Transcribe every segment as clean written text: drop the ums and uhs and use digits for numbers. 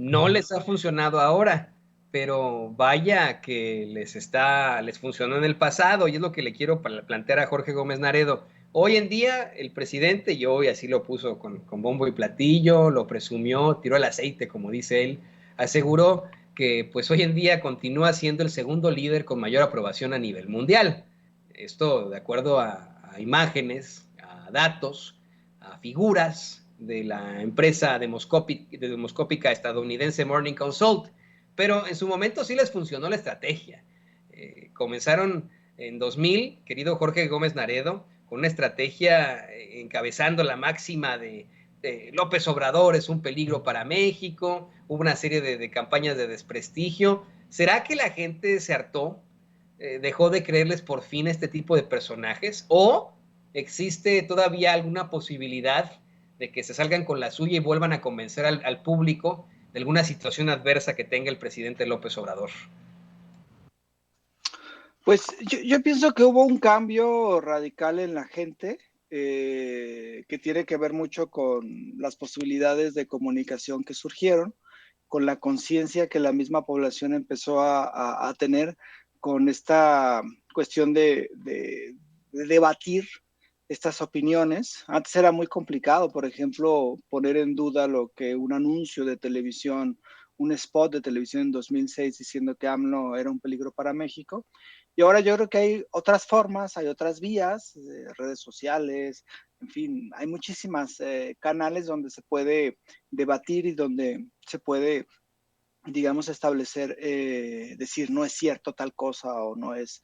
No les ha funcionado ahora, pero vaya que les funcionó en el pasado, y es lo que le quiero plantear a Jorge Gómez Naredo. Hoy en día, el presidente, y hoy así lo puso con bombo y platillo, lo presumió, tiró el aceite, como dice él, aseguró que pues hoy en día continúa siendo el segundo líder con mayor aprobación a nivel mundial. Esto de acuerdo a imágenes, a datos, a figuras de la empresa demoscópica estadounidense Morning Consult, pero en su momento sí les funcionó la estrategia. Comenzaron en 2000, querido Jorge Gómez Naredo, con una estrategia encabezando la máxima de López Obrador es un peligro para México, hubo una serie de campañas de desprestigio. ¿Será que la gente se hartó? ¿Dejó de creerles por fin este tipo de personajes? ¿O existe todavía alguna posibilidad de que se salgan con la suya y vuelvan a convencer al público de alguna situación adversa que tenga el presidente López Obrador? Pues yo pienso que hubo un cambio radical en la gente que tiene que ver mucho con las posibilidades de comunicación que surgieron, con la conciencia que la misma población empezó a tener con esta cuestión de debatir estas opiniones. Antes era muy complicado, por ejemplo, poner en duda lo que un anuncio de televisión, un spot de televisión en 2006 diciendo que AMLO era un peligro para México. Y ahora yo creo que hay otras formas, hay otras vías, redes sociales, en fin, hay muchísimas canales donde se puede debatir y donde se puede, digamos, establecer, decir no es cierto tal cosa o no es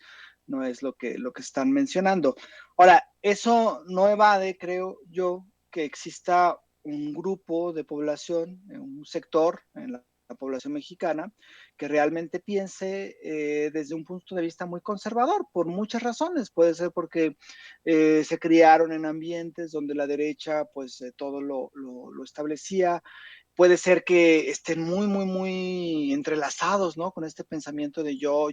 lo que están mencionando. Ahora, eso no evade, creo yo, que exista un grupo de población, un sector en la población mexicana, que realmente piense desde un punto de vista muy conservador, por muchas razones. Puede ser porque se criaron en ambientes donde la derecha, pues todo lo establecía. Puede ser que estén muy entrelazados, ¿no? Con este pensamiento de yo,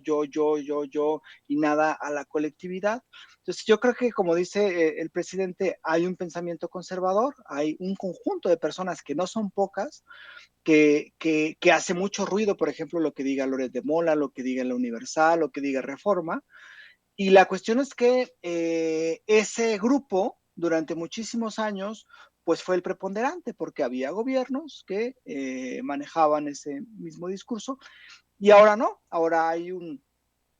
y nada a la colectividad. Entonces, yo creo que, como dice el presidente, hay un pensamiento conservador, hay un conjunto de personas que no son pocas, que hace mucho ruido, por ejemplo, lo que diga Loret de Mola, lo que diga La Universal, lo que diga Reforma. Y la cuestión es que ese grupo, durante muchísimos años, pues fue el preponderante, porque había gobiernos que manejaban ese mismo discurso, y ahora no, ahora hay un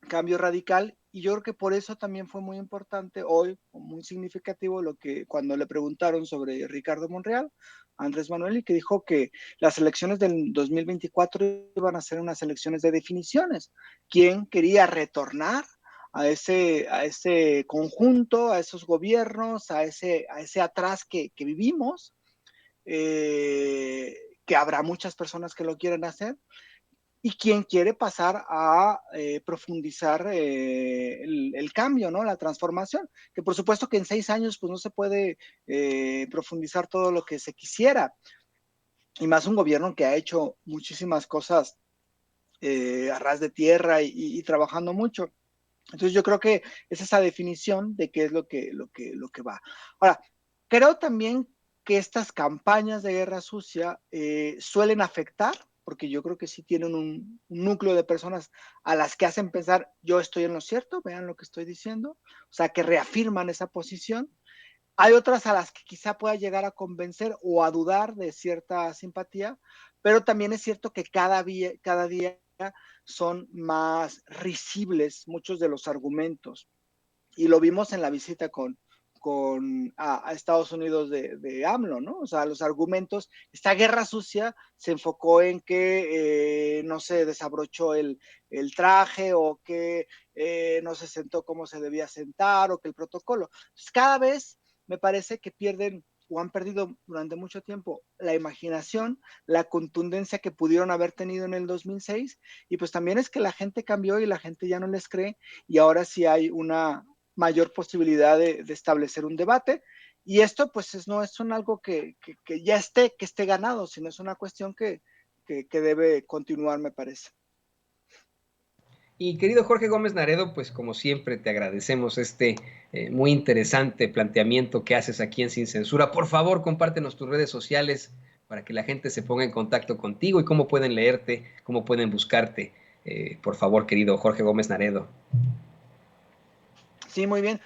cambio radical, y yo creo que por eso también fue muy importante hoy, muy significativo, lo que cuando le preguntaron sobre Ricardo Monreal, Andrés Manuel, y que dijo que las elecciones del 2024 iban a ser unas elecciones de definiciones. ¿Quién quería retornar a ese conjunto, a esos gobiernos, a ese atrás que vivimos? Que habrá muchas personas que lo quieran hacer, y quien quiere pasar a profundizar el cambio, ¿no? La transformación, que por supuesto que en 6 años pues no se puede profundizar todo lo que se quisiera, y más un gobierno que ha hecho muchísimas cosas a ras de tierra y trabajando mucho. Entonces yo creo que es esa definición de qué es lo que va. Ahora, creo también que estas campañas de guerra sucia suelen afectar, porque yo creo que sí tienen un núcleo de personas a las que hacen pensar, yo estoy en lo cierto, vean lo que estoy diciendo, o sea, que reafirman esa posición. Hay otras a las que quizá pueda llegar a convencer o a dudar de cierta simpatía, pero también es cierto que cada día son más risibles muchos de los argumentos. Y lo vimos en la visita a Estados Unidos de AMLO, ¿no? O sea, los argumentos, esta guerra sucia se enfocó en que no se desabrochó el traje, o que no se sentó como se debía sentar, o que el protocolo. Entonces, cada vez me parece que pierden o han perdido durante mucho tiempo la imaginación, la contundencia que pudieron haber tenido en el 2006, y pues también es que la gente cambió y la gente ya no les cree, y ahora sí hay una mayor posibilidad de establecer un debate, y esto pues no es algo que ya que esté ganado, sino es una cuestión que debe continuar, me parece. Y querido Jorge Gómez Naredo, pues como siempre te agradecemos este muy interesante planteamiento que haces aquí en Sin Censura. Por favor, compártenos tus redes sociales para que la gente se ponga en contacto contigo y cómo pueden leerte, cómo pueden buscarte. Por favor, querido Jorge Gómez Naredo. Sí, muy bien.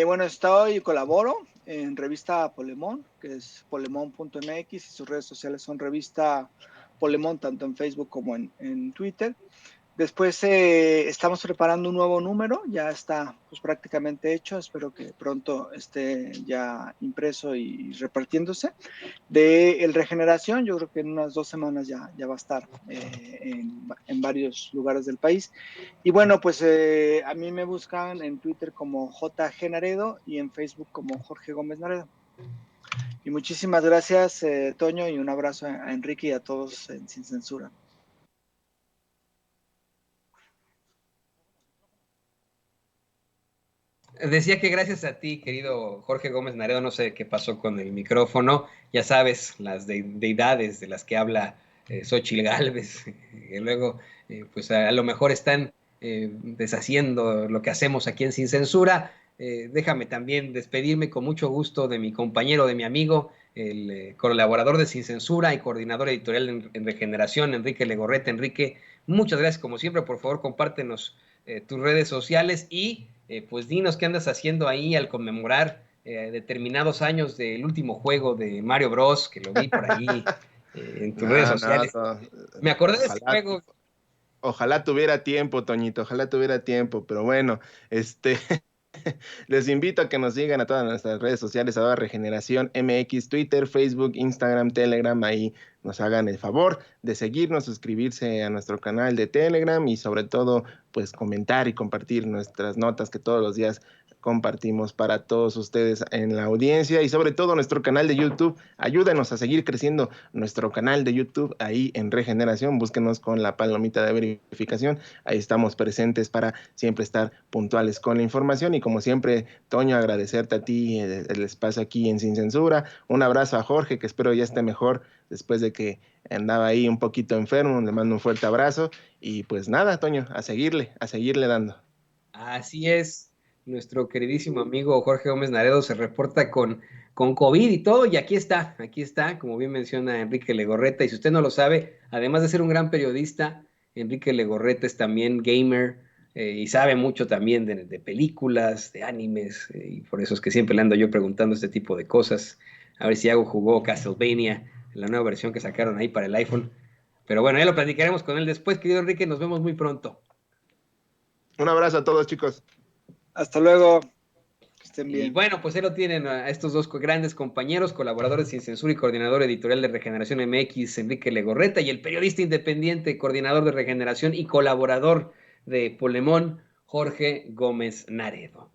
Bueno, estoy y colaboro en revista Polemón, que es polemón.mx, y sus redes sociales son revista Polemón, tanto en Facebook como en Twitter. Después estamos preparando un nuevo número, ya está pues, prácticamente hecho, espero que pronto esté ya impreso y repartiéndose. De El Regeneración, yo creo que en unas 2 semanas ya va a estar en varios lugares del país. Y bueno, pues a mí me buscan en Twitter como JG Naredo y en Facebook como Jorge Gómez Naredo. Y muchísimas gracias, Toño, y un abrazo a Enrique y a todos en Sin Censura. Decía que gracias a ti, querido Jorge Gómez Naredo, no sé qué pasó con el micrófono, ya sabes, las deidades de las que habla Xóchitl Gálvez, que luego pues a lo mejor están deshaciendo lo que hacemos aquí en Sin Censura. Déjame también despedirme con mucho gusto de mi compañero, de mi amigo, el colaborador de Sin Censura y coordinador editorial en Regeneración, Enrique Legorreta. Enrique, muchas gracias como siempre, por favor compártenos tus redes sociales y pues dinos qué andas haciendo ahí al conmemorar determinados años del último juego de Mario Bros, que lo vi por ahí en tus redes No, no, sociales. Me acordé de ese ojalá, juego. ojalá tuviera tiempo, Toñito, ojalá tuviera tiempo, pero bueno, les invito a que nos sigan a todas nuestras redes sociales, ahora Regeneración MX, Twitter, Facebook, Instagram, Telegram, ahí nos hagan el favor de seguirnos, suscribirse a nuestro canal de Telegram y sobre todo, pues comentar y compartir nuestras notas que todos los días compartimos para todos ustedes en la audiencia y sobre todo nuestro canal de YouTube. Ayúdenos a seguir creciendo nuestro canal de YouTube ahí en Regeneración. Búsquenos con la palomita de verificación. Ahí estamos presentes para siempre estar puntuales con la información y como siempre, Toño, agradecerte a ti el espacio aquí en Sin Censura. Un abrazo a Jorge, que espero ya esté mejor después de que andaba ahí un poquito enfermo. Le mando un fuerte abrazo y pues nada, Toño, a seguirle dando. Así es, nuestro queridísimo amigo Jorge Gómez Naredo se reporta con COVID y todo, y aquí está, como bien menciona Enrique Legorreta, y si usted no lo sabe, además de ser un gran periodista, Enrique Legorreta es también gamer y sabe mucho también de películas, de animes, y por eso es que siempre le ando yo preguntando este tipo de cosas, a ver si Iago jugó Castlevania, la nueva versión que sacaron ahí para el iPhone, pero bueno, ya lo platicaremos con él después, querido Enrique, nos vemos muy pronto. Un abrazo a todos, chicos. Hasta luego, que estén Y bien. bueno, pues ahí lo tienen a estos dos grandes compañeros, colaboradores Sin Censura y coordinador editorial de Regeneración MX, Enrique Legorreta, y el periodista independiente, coordinador de Regeneración y colaborador de Polemón, Jorge Gómez Naredo.